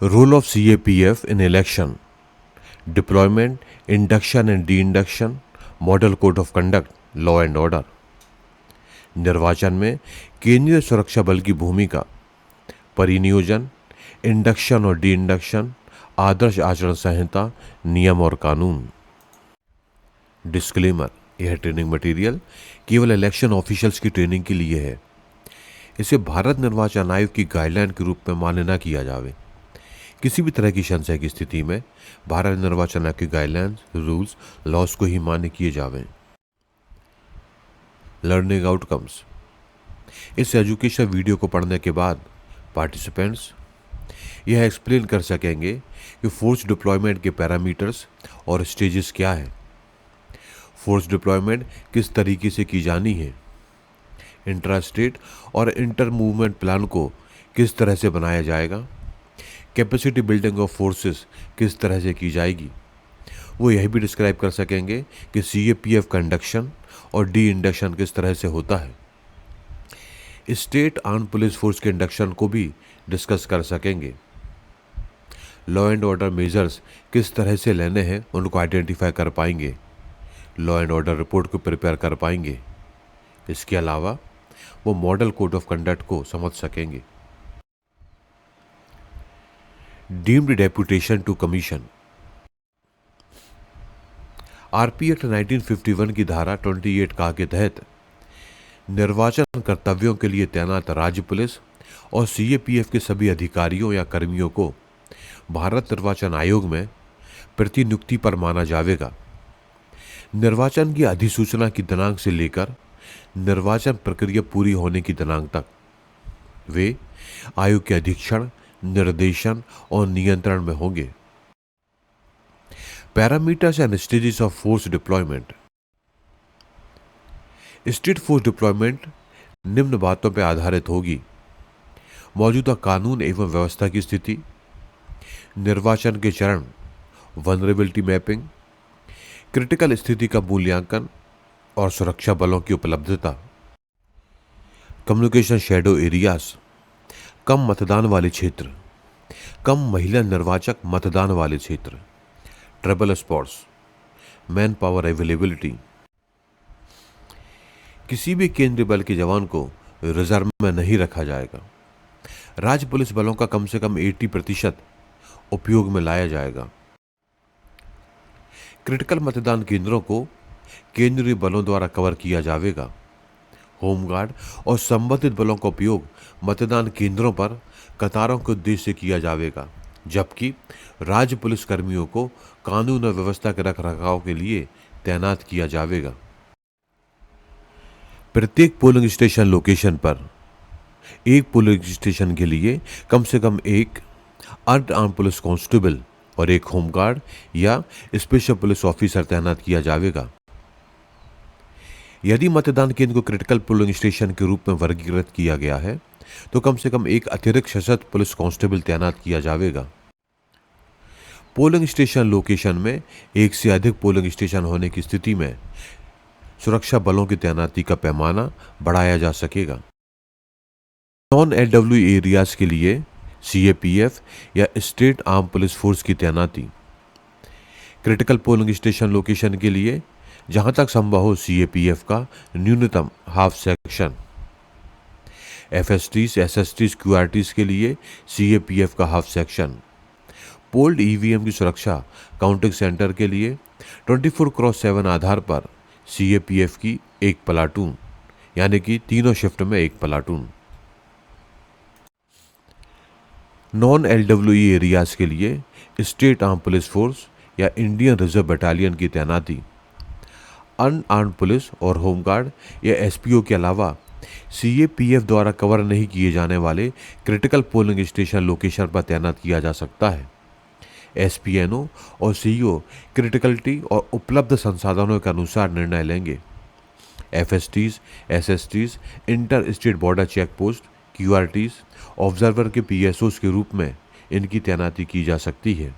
Role of CAPF in election: deployment, induction and de-induction, model code of conduct, law and order. निर्वाचन में केंद्रीय सुरक्षा बल की भूमिका: परिनियोजन, इंडक्शन और डी इंडक्शन, आदर्श आचरण संहिता, नियम और कानून। डिस्क्लेमर: यह ट्रेनिंग मटेरियल केवल इलेक्शन ऑफिशियल्स की ट्रेनिंग के लिए है। इसे भारत निर्वाचन आयोग की गाइडलाइन के रूप में मान्य न किया जावे। किसी भी तरह की संशय की स्थिति में भारत निर्वाचन आयोग की गाइडलाइंस, रूल्स, लॉज को ही मान्य किए जावें। लर्निंग आउटकम्स: इस एजुकेशन वीडियो को पढ़ने के बाद पार्टिसिपेंट्स यह एक्सप्लेन कर सकेंगे कि फोर्स डिप्लॉयमेंट के पैरामीटर्स और स्टेजेस क्या है, फोर्स डिप्लॉयमेंट किस तरीके से की जानी है, इंट्रा स्टेट और इंटर मूवमेंट प्लान को किस तरह से बनाया जाएगा, कैपेसिटी बिल्डिंग ऑफ फोर्सेस किस तरह से की जाएगी। वो यह भी डिस्क्राइब कर सकेंगे कि CAPF का इंडक्शन और डी इंडक्शन किस तरह से होता है। स्टेट आर्म पुलिस फोर्स के इंडक्शन को भी डिस्कस कर सकेंगे। लॉ एंड ऑर्डर मेजर्स किस तरह से लेने हैं उनको आइडेंटिफाई कर पाएंगे। लॉ एंड ऑर्डर रिपोर्ट को प्रिपेयर कर पाएंगे। इसके अलावा वो मॉडल कोड ऑफ कंडक्ट को समझ सकेंगे। Deemed deputation to commission: RP act 1951 की धारा 28 का के तहत निर्वाचन कर्तव्यों के लिए तैनात राज्य पुलिस और CAPF के सभी अधिकारियों या कर्मियों को भारत निर्वाचन आयोग में प्रतिनियुक्ति पर माना जाएगा। निर्वाचन की अधिसूचना की दिनांक से लेकर निर्वाचन प्रक्रिया पूरी होने की दिनांक तक वे आयोग के अधीक्षण, निर्देशन और नियंत्रण में होंगे। Parameters and stages of force deployment: state force deployment निम्न बातों पर आधारित होगी: मौजूदा कानून एवं व्यवस्था की स्थिति, निर्वाचन के चरण, वनरेबिलिटी मैपिंग, क्रिटिकल स्थिति का मूल्यांकन और सुरक्षा बलों की उपलब्धता, कम्युनिकेशन शैडो एरियाज, कम मतदान वाले क्षेत्र, कम महिला निर्वाचक मतदान वाले क्षेत्र, trouble spots, man power availability. किसी भी केंद्रीय बल के जवान को रिजर्व में नहीं रखा जाएगा। राज्य पुलिस बलों का कम से कम 80% उपयोग में लाया जाएगा। क्रिटिकल मतदान केंद्रों को केंद्रीय बलों द्वारा कवर किया जाएगा। होमगार्ड और संबंधित बलों का उपयोग मतदान केंद्रों पर कतारों के उद्देश्य से किया जाएगा, जबकि राज्य पुलिस कर्मियों को कानून और व्यवस्था के रखरखाव के लिए तैनात किया जाएगा। प्रत्येक पोलिंग स्टेशन लोकेशन पर एक पोलिंग स्टेशन के लिए कम से कम एक अर्ध आर्म पुलिस कांस्टेबल और एक होमगार्ड या स्पेशल पुलिस ऑफिसर तैनात किया जाएगा। यदि मतदान केंद्र को क्रिटिकल पोलिंग स्टेशन के रूप में वर्गीकृत किया गया है तो कम से कम एक अतिरिक्त सशस्त्र पुलिस कांस्टेबल तैनात किया जाएगा। पोलिंग स्टेशन लोकेशन में एक से अधिक पोलिंग स्टेशन होने की स्थिति में सुरक्षा बलों की तैनाती का पैमाना बढ़ाया जा सकेगा। नॉन LW एरियाज के लिए CAPF या स्टेट आर्म पुलिस फोर्स की तैनाती। क्रिटिकल पोलिंग स्टेशन लोकेशन के लिए जहां तक संभव हो CAPF का न्यूनतम half section. FSTs, SSTs, QRTs के लिए CAPF का हाफ सेक्शन। पोल्ड EVM की सुरक्षा काउंटिंग सेंटर के लिए 24x7 आधार पर CAPF की एक प्लाटून, यानी कि तीनों शिफ्ट में एक प्लाटून। नॉन LWE एरियाज के लिए स्टेट आर्म पुलिस फोर्स या इंडियन रिजर्व बटालियन की तैनाती। अनआर्म्ड पुलिस और होमगार्ड या SPO के अलावा CAPF द्वारा कवर नहीं किए जाने वाले क्रिटिकल पोलिंग स्टेशन लोकेशन पर तैनात किया जा सकता है। SPNO और CO क्रिटिकलिटी और उपलब्ध संसाधनों के अनुसार निर्णय लेंगे। FSTs, SSTs, inter state border check post, QRTs, observer के PSOs के रूप में इनकी तैनाती की जा सकती है।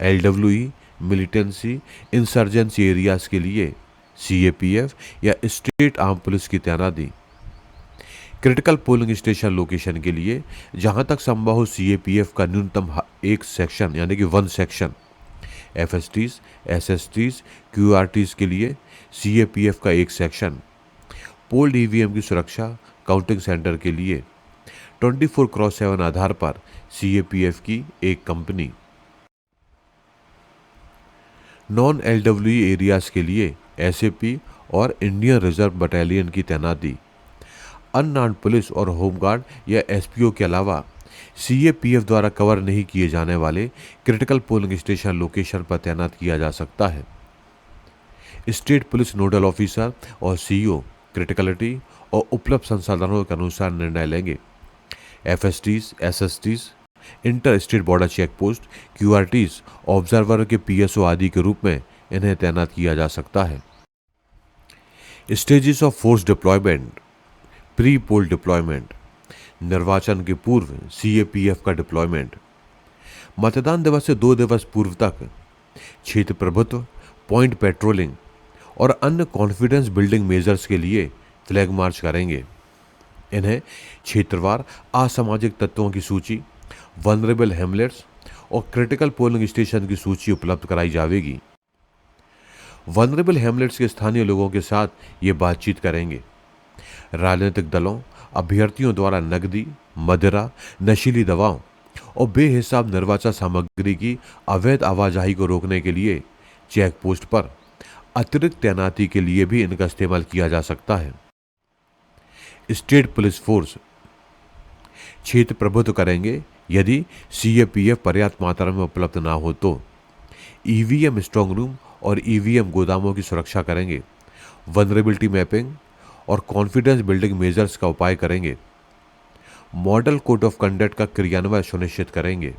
LWE, मिलिटेंसी, इंसर्जेंसी एरियाज के लिए CAPF या स्टेट आर्म पुलिस की तैनाती। क्रिटिकल पोलिंग स्टेशन लोकेशन के लिए जहां तक संभव हो सीएपीएफ का न्यूनतम एक सेक्शन यानी कि वन सेक्शन, एफएसटीज, एसएसटीज, क्यूआरटीज के लिए सीएपीएफ का एक सेक्शन, पोल्ड ईवीएम की सुरक्षा काउंटिंग सेंटर के लिए 24x7 आधार पर सीएपीएफ की एक कंपनी, नॉन एलडब्ल्यूई एरियाज के लिए एसएपी और इंडियन रिजर्व बटालियन की तैनाती, अनआर्म्ड पुलिस और होमगार्ड या एसपीओ के अलावा सीएपीएफ द्वारा कवर नहीं किए जाने वाले क्रिटिकल पोलिंग स्टेशन लोकेशन पर तैनात किया जा सकता है। स्टेट पुलिस नोडल ऑफिसर और सीईओ क्रिटिकलिटी और उपलब्ध संसाधनों के अनुसार निर्णय लेंगे। FSTs, SSTs, inter state border check post, QRTs, observer के पीएसओ आदि के रूप में इन्हें तैनात किया जा सकता है। Stages of force deployment, pre poll deployment, निर्वाचन के पूर्व सीएपीएफ का डिप्लॉयमेंट, मतदान दिवस से 2 दिवस पूर्व तक क्षेत्र प्रभुत्व, पॉइंट पेट्रोलिंग और अन्य कॉन्फिडेंस बिल्डिंग मेजर्स के लिए फ्लैग मार्च करेंगे। इन्हें क्षेत्रवार असामाजिक तत्वों की सूची, वनरेबल हेमलेट्स और क्रिटिकल पोलिंग स्टेशन की सूची उपलब्ध कराई जाएगी। वनरेबल हेमलेट्स के स्थानीय लोगों के साथ ये बातचीत करेंगे। राजनीतिक दलों, अभ्यर्थियों द्वारा नकदी, मदिरा, नशीली दवाओं और बेहिसाब निर्वाचन सामग्री की अवैध आवाजाही को रोकने के लिए चेक पोस्ट पर अतिरिक्त तैनाती के लिए भी इनका इस्तेमाल किया जा सकता है। स्टेट पुलिस फोर्स क्षेत्र प्रभुत्व करेंगे यदि सीएपीएफ पर्याप्त मात्रा में उपलब्ध ना हो तो। ईवीएम स्ट्रांग रूम और ईवीएम गोदामों की सुरक्षा करेंगे। वनरेबिलिटी मैपिंग और कॉन्फिडेंस बिल्डिंग मेजर्स का उपाय करेंगे। मॉडल कोड ऑफ कंडक्ट का क्रियान्वयन सुनिश्चित करेंगे।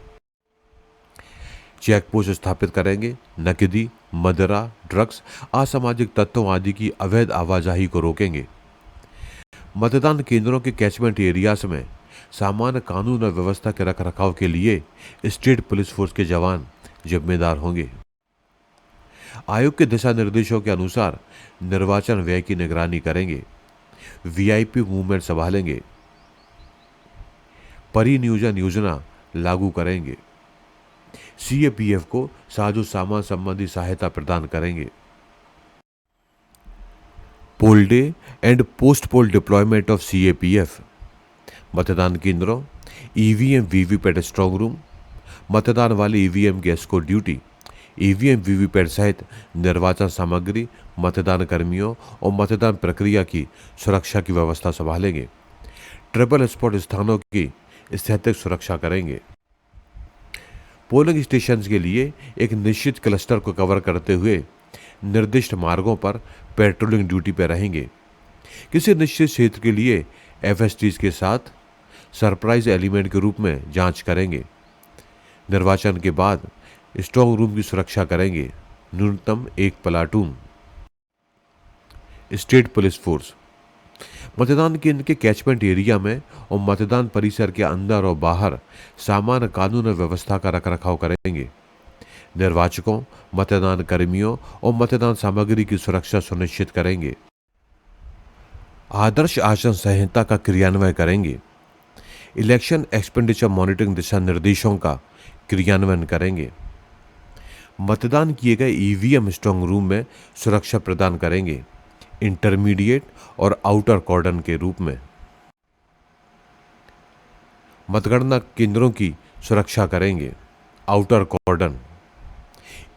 चेक पोस्ट स्थापित करेंगे। नकदी, मदिरा, ड्रग्स, असामाजिक तत्वों आदि की अवैध आवाजाही को रोकेंगे। मतदान केंद्रों के कैचमेंट एरियाज में सामान्य कानून और व्यवस्था के रखरखाव के लिए स्टेट पुलिस फोर्स के जवान जिम्मेदार होंगे। आयोग के दिशा निर्देशों के अनुसार निर्वाचन व्यय की निगरानी करेंगे। वीआईपी मूवमेंट संभालेंगे। परिनियोजन योजना लागू करेंगे। सीएपीएफ को साजो सामान संबंधी सहायता प्रदान करेंगे। Poll day and post pole deployment of CAPF, मतदान केंद्रों, ईवीएम वीवीपैट स्ट्रांग रूम, मतदान वाले ईवीएम की एस्कॉर्ट ड्यूटी, ईवीएम वीवीपैट सहित निर्वाचन सामग्री, मतदान कर्मियों और मतदान प्रक्रिया की सुरक्षा की व्यवस्था संभालेंगे। ट्रिपल स्पॉट स्थानों की स्थैतिक सुरक्षा करेंगे। पोलिंग स्टेशंस के लिए एक निश्चित क्लस्टर को कवर करते हुए निर्दिष्ट मार्गों पर पेट्रोलिंग ड्यूटी पर रहेंगे। किसी निश्चित क्षेत्र के लिए एफएसटीज के साथ सरप्राइज एलिमेंट के रूप में जांच करेंगे। निर्वाचन के बाद स्ट्रांग रूम की सुरक्षा करेंगे। न्यूनतम 1 प्लाटून। स्टेट पुलिस फोर्स मतदान केंद्र के कैचमेंट एरिया में और मतदान परिसर के अंदर और बाहर सामान्य कानून और व्यवस्था का रखरखाव करेंगे। निर्वाचकों, मतदान कर्मियों और मतदान सामग्री की सुरक्षा सुनिश्चित करेंगे। आदर्श आचरण संहिता का क्रियान्वयन करेंगे। इलेक्शन एक्सपेंडिचर मॉनिटरिंग दिशा निर्देशों का क्रियान्वयन करेंगे। मतदान किए गए ईवीएम स्ट्रांग रूम में सुरक्षा प्रदान करेंगे। इंटरमीडिएट और आउटर कॉर्डन के रूप में मतगणना केंद्रों की सुरक्षा करेंगे। आउटर कॉर्डन,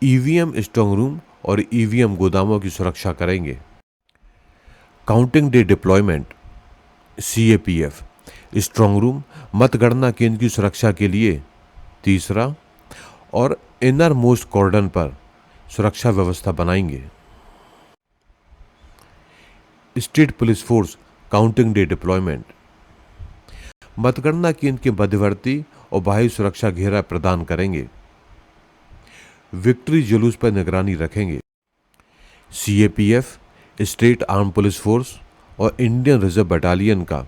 ईवीएम स्ट्रांग रूम और ईवीएम गोदामों की सुरक्षा करेंगे। Counting day deployment, CAPF strong room मतगणना केंद्र की सुरक्षा के लिए तीसरा और इनर मोस्ट कॉर्डन पर सुरक्षा व्यवस्था बनाएंगे। State police force counting day deployment, मतगणना केंद्र के मध्यवर्ती और बाह्य सुरक्षा घेरा प्रदान करेंगे। विक्ट्री जुलूस पर निगरानी रखेंगे। CAPF, state arm police force और इंडियन रिजर्व बटालियन का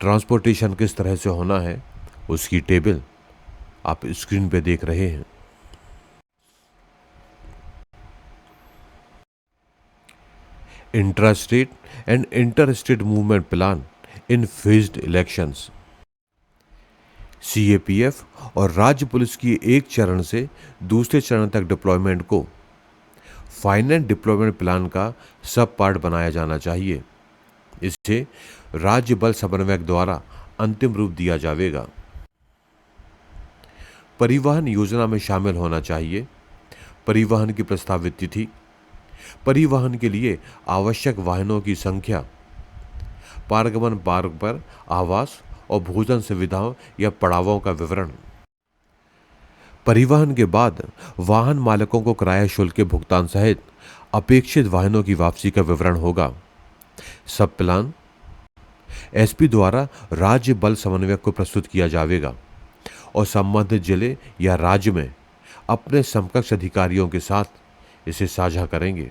ट्रांसपोर्टेशन किस तरह से होना है उसकी टेबल आप स्क्रीन पे देख रहे हैं। Intra state and inter state movement plan in phased elections. CAPF और राज्य पुलिस की एक चरण से दूसरे चरण तक डिप्लॉयमेंट को फाइनल डिप्लॉयमेंट प्लान का सब पार्ट बनाया जाना चाहिए। इससे राज्य बल समन्वयक द्वारा अंतिम रूप दिया जाएगा। परिवहन योजना में शामिल होना चाहिए। परिवहन की प्रस्तावित तिथि, परिवहन के लिए आवश्यक वाहनों की संख्या, पारगमन मार्ग पर आवास और भोजन सुविधाओं या पड़ावों का विवरण। परिवहन के बाद वाहन मालिकों को किराया शुल्क के भुगतान सहित अपेक्षित वाहनों की वापसी का विवरण होगा। सब प्लान एसपी द्वारा राज्य बल समन्वयक को प्रस्तुत किया जाएगा और संबंधित जिले या राज्य में अपने समकक्ष अधिकारियों के साथ इसे साझा करेंगे।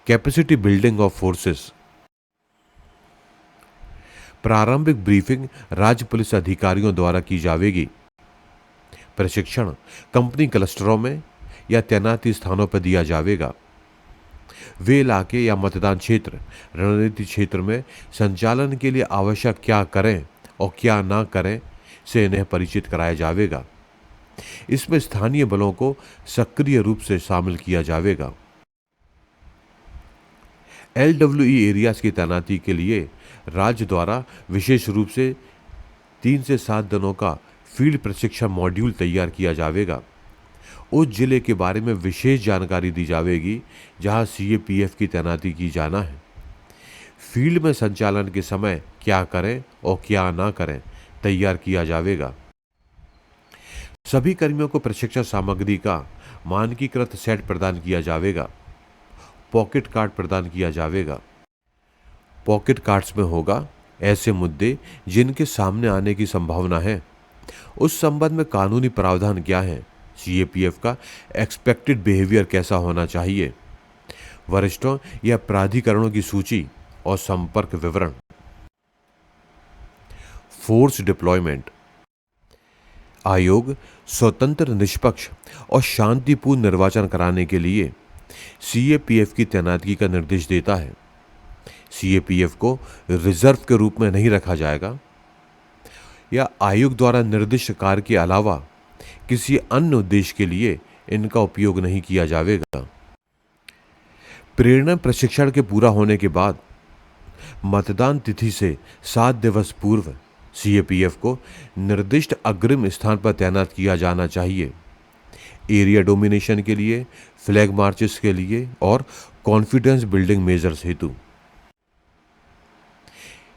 कैपेसिटी बिल्डिंग ऑफ फोर्सेस, प्रारंभिक ब्रीफिंग राज्य पुलिस अधिकारियों द्वारा की जाएगी। प्रशिक्षण कंपनी क्लस्टरों में या तैनाती स्थानों पर दिया जाएगा। वे इलाके या मतदान क्षेत्र रणनीति क्षेत्र में संचालन के लिए आवश्यक क्या करें और क्या ना करें से इन्हें परिचित कराया जाएगा। इसमें स्थानीय बलों को सक्रिय रूप से शामिल किया जाएगा। एलडब्ल्यूई एरियाज की तैनाती के लिए राज्य द्वारा विशेष रूप से 3 से 7 दिनों का फील्ड प्रशिक्षण मॉड्यूल तैयार किया जाएगा। उस जिले के बारे में विशेष जानकारी दी जाएगी जहां सीएपीएफ की तैनाती की जाना है। फील्ड में संचालन के समय क्या करें और क्या ना करें तैयार किया जाएगा। सभी कर्मियों को प्रशिक्षण सामग्री का मानकीकृत सेट प्रदान किया जाएगा। पॉकेट कार्ड प्रदान किया जाएगा। पॉकेट कार्ड्स में होगा ऐसे मुद्दे जिनके सामने आने की संभावना है, उस संबंध में कानूनी प्रावधान क्या है, सीएपीएफ का एक्सपेक्टेड बिहेवियर कैसा होना चाहिए, वरिष्ठों या प्राधिकरणों की सूची और संपर्क विवरण। फोर्स डिप्लॉयमेंट, आयोग स्वतंत्र, निष्पक्ष और शांतिपूर्ण निर्वाचन कराने के लिए सीएपीएफ की तैनाती का निर्देश देता है। सीएपीएफ को रिजर्व के रूप में नहीं रखा जाएगा या आयोग द्वारा निर्दिष्ट कार्य के अलावा किसी अन्य उद्देश्य के लिए इनका उपयोग नहीं किया जाएगा। प्रेरणा प्रशिक्षण के पूरा होने के बाद मतदान तिथि से 7 दिवस पूर्व सीएपीएफ को निर्दिष्ट अग्रिम स्थान पर तैनात किया जाना चाहिए। एरिया डोमिनेशन के लिए, फ्लैग मार्चेस के लिए और कॉन्फिडेंस बिल्डिंग मेजर्स हेतु।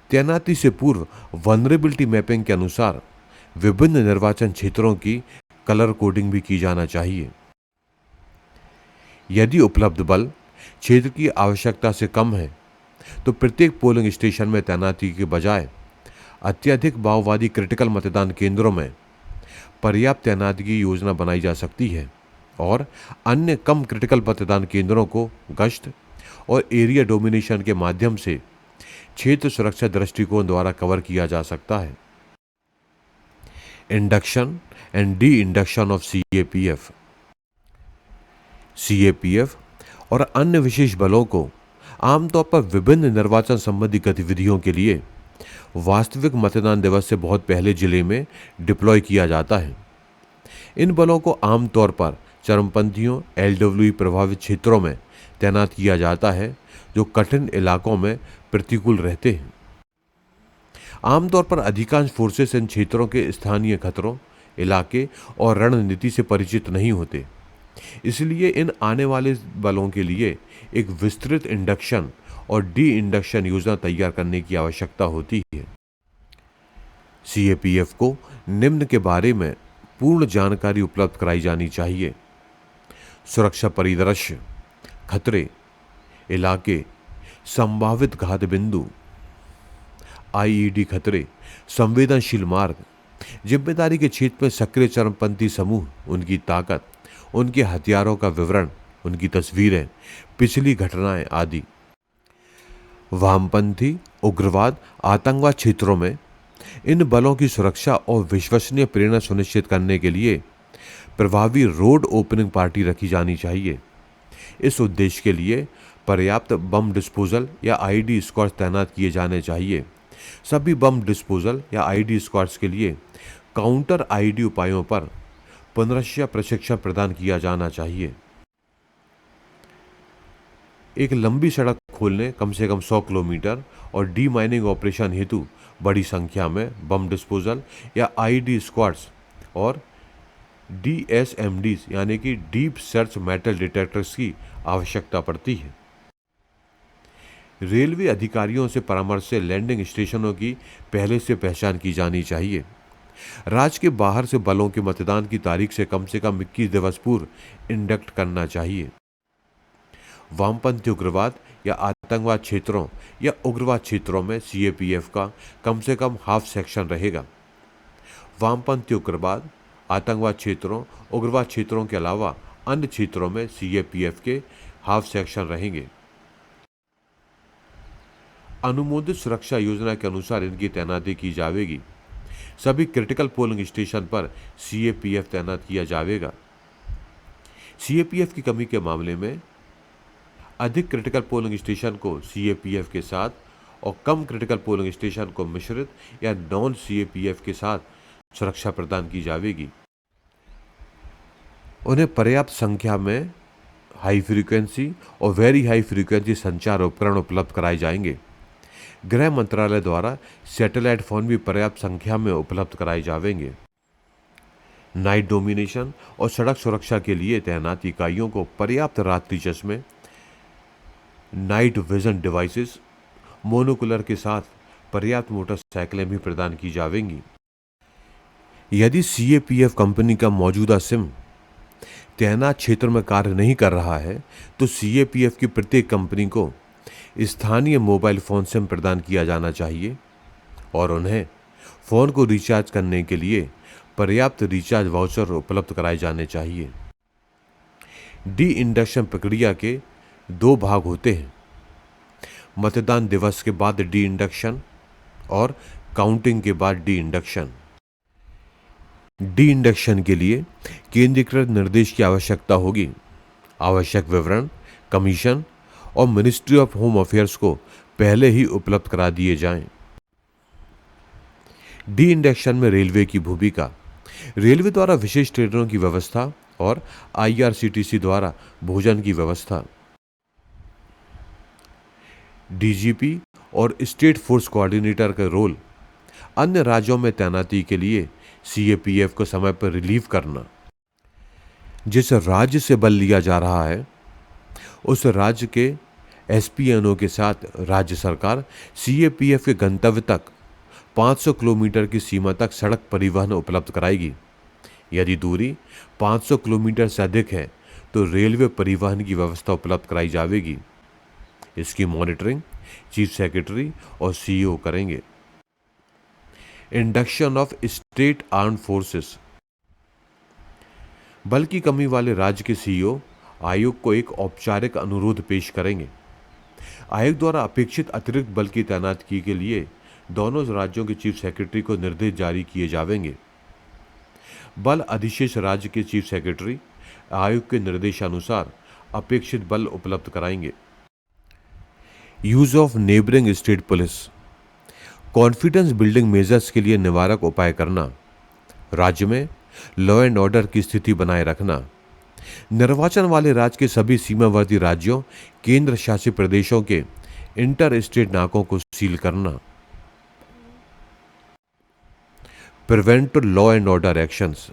तैनाती से पूर्व वनरेबिलिटी मैपिंग के अनुसार विभिन्न निर्वाचन क्षेत्रों की कलर कोडिंग भी की जाना चाहिए। यदि उपलब्ध बल क्षेत्र की आवश्यकता से कम है तो प्रत्येक पोलिंग स्टेशन में तैनाती के बजाय अत्यधिक माओवादी क्रिटिकल मतदान केंद्रों में पर्याप्त तैनाती की योजना बनाई जा सकती है और अन्य कम क्रिटिकल मतदान केंद्रों को गश्त और एरिया डोमिनेशन के माध्यम से क्षेत्र सुरक्षा दृष्टिकोण द्वारा कवर किया जा सकता है। Induction and D induction of CAPF, CAPF और अन्य विशेष बलों को आमतौर पर विभिन्न निर्वाचन संबंधी गतिविधियों के लिए वास्तविक मतदान दिवस से बहुत पहले जिले में डिप्लॉय किया जाता है। इन बलों को आमतौर पर चरमपंथियों एलडब्ल्यूई प्रभावित क्षेत्रों में तैनात किया जाता है जो कठिन इलाकों में प्रतिकूल रहते हैं। आमतौर पर अधिकांश फोर्सेस इन क्षेत्रों के स्थानीय खतरों, इलाके और रणनीति से परिचित नहीं होते, इसलिए इन आने वाले बलों के लिए एक विस्तृत इंडक्शन और डी इंडक्शन योजना तैयार करने की आवश्यकता होती है। सीएपीएफ को निम्न के बारे में पूर्ण जानकारी उपलब्ध कराई जानी चाहिए: सुरक्षा परिदृश्य, खतरे, इलाके, संभावित घात बिंदु, आईईडी खतरे, संवेदनशील मार्ग, जिम्मेदारी के क्षेत्र में सक्रिय चरमपंथी समूह, उनकी ताकत, उनके हथियारों का विवरण, उनकी तस्वीरें, पिछली घटनाएं आदि। वामपंथी, उग्रवाद, आतंकवाद क्षेत्रों में इन बलों की सुरक्षा और विश्वसनीय प्रेरणा सुनिश्चित करने के लिए प्रभावी रोड ओपनिंग पार्टी रखी जानी चाहिए। इस उद्देश्य के लिए पर्याप्त बम डिस्पोजल या आईडी स्क्वाड्स तैनात किए जाने चाहिए। सभी बम डिस्पोजल या आईडी स्क्वाड्स के लिए काउंटर आईडी उपायों पर पुनर्श्य प्रशिक्षण प्रदान किया जाना चाहिए। एक लंबी सड़क खोलने कम से कम 100 किलोमीटर और डी माइनिंग ऑपरेशन हेतु बड़ी संख्या में बम डिस्पोजल या आईडी स्क्वाड्स और DSMDs यानी कि डीप सर्च मेटल डिटेक्टर्स की आवश्यकता पड़ती है। रेलवे अधिकारियों से परामर्श से लैंडिंग स्टेशनों की पहले से पहचान की जानी चाहिए। राज्य के बाहर से बलों के मतदान की तारीख से कम 21 दिवस पूर्व इंडक्ट करना चाहिए। वामपंथी उग्रवाद या आतंकवाद क्षेत्रों या उग्रवाद क्षेत्रों में CAPF का कम से कम हाफ सेक्शन रहेगा। वामपंथी उग्रवाद, आतंकवाद क्षेत्रों, उग्रवाद क्षेत्रों के अलावा अन्य क्षेत्रों में CAPF के हाफ सेक्शन रहेंगे। अनुमोदित सुरक्षा योजना के अनुसार इनकी तैनाती की जाएगी। सभी क्रिटिकल पोलिंग स्टेशन पर CAPF तैनात किया जाएगा। CAPF की कमी के मामले में अधिक क्रिटिकल पोलिंग स्टेशन को CAPF के साथ और कम क्रिटिकल पोलिंग स्टेशन को मिश्रित या नॉन CAPF के साथ सुरक्षा प्रदान की जाएगी। उन्हें पर्याप्त संख्या में हाई फ्रीक्वेंसी और वेरी हाई फ्रीक्वेंसी संचार उपकरण उपलब्ध कराए जाएंगे। गृह मंत्रालय द्वारा सैटेलाइट फोन भी पर्याप्त संख्या में उपलब्ध कराए जाएंगे। नाइट डोमिनेशन और सड़क सुरक्षा के लिए तैनात इकाइयों को पर्याप्त रात्रि चश्मे, नाइट विजन डिवाइसेस, मोनोकुलर के साथ पर्याप्त मोटरसाइकिलें भी प्रदान की जाएंगी। यदि CAPF कंपनी का मौजूदा सिम तैनात क्षेत्र में कार्य नहीं कर रहा है तो CAPF की प्रत्येक कंपनी को स्थानीय मोबाइल फ़ोन सिम प्रदान किया जाना चाहिए और उन्हें फ़ोन को रिचार्ज करने के लिए पर्याप्त रिचार्ज वाउचर उपलब्ध कराए जाने चाहिए। डी इंडक्शन प्रक्रिया के 2 भाग होते हैं, मतदान दिवस के बाद डी इंडक्शन और काउंटिंग के बाद डी इंडक्शन। डी इंडक्शन के लिए केंद्रीकृत निर्देश की आवश्यकता होगी। आवश्यक विवरण कमीशन और मिनिस्ट्री ऑफ होम अफेयर्स को पहले ही उपलब्ध करा दिए जाएं। डी इंडक्शन में रेलवे की भूमिका। रेलवे द्वारा विशेष ट्रेनों की व्यवस्था और IRCTC द्वारा भोजन की व्यवस्था। DGP और स्टेट फोर्स कोऑर्डिनेटर का रोल। अन्य राज्यों में तैनाती के लिए CAPF को समय पर रिलीव करना। जिस राज्य से बल लिया जा रहा है उस राज्य के SPNO के साथ राज्य सरकार CAPF के गंतव्य तक 500 किलोमीटर की सीमा तक सड़क परिवहन उपलब्ध कराएगी। यदि दूरी 500 किलोमीटर से अधिक है तो रेलवे परिवहन की व्यवस्था उपलब्ध कराई जाएगी। इसकी मॉनिटरिंग चीफ सेक्रेटरी और CEO करेंगे। Induction of state armed forces. बल की कमी वाले राज्य के CEO आयोग को एक औपचारिक अनुरोध पेश करेंगे। आयोग द्वारा अपेक्षित अतिरिक्त बल की तैनाती के लिए दोनों राज्यों के चीफ सेक्रेटरी को निर्देश जारी किए जाएंगे। बल अधिशेष राज्य के चीफ सेक्रेटरी आयोग के निर्देशानुसार अपेक्षित बल उपलब्ध कराएंगे। Use of neighbouring state police. Confidence building measures के लिए निवारक उपाय करना। राज्य में लॉ एंड ऑर्डर की स्थिति बनाए रखना। निर्वाचन वाले राज्य के सभी सीमावर्ती राज्यों, केंद्र शासित प्रदेशों के इंटर स्टेट नाकों को सील करना। Prevent law and order actions.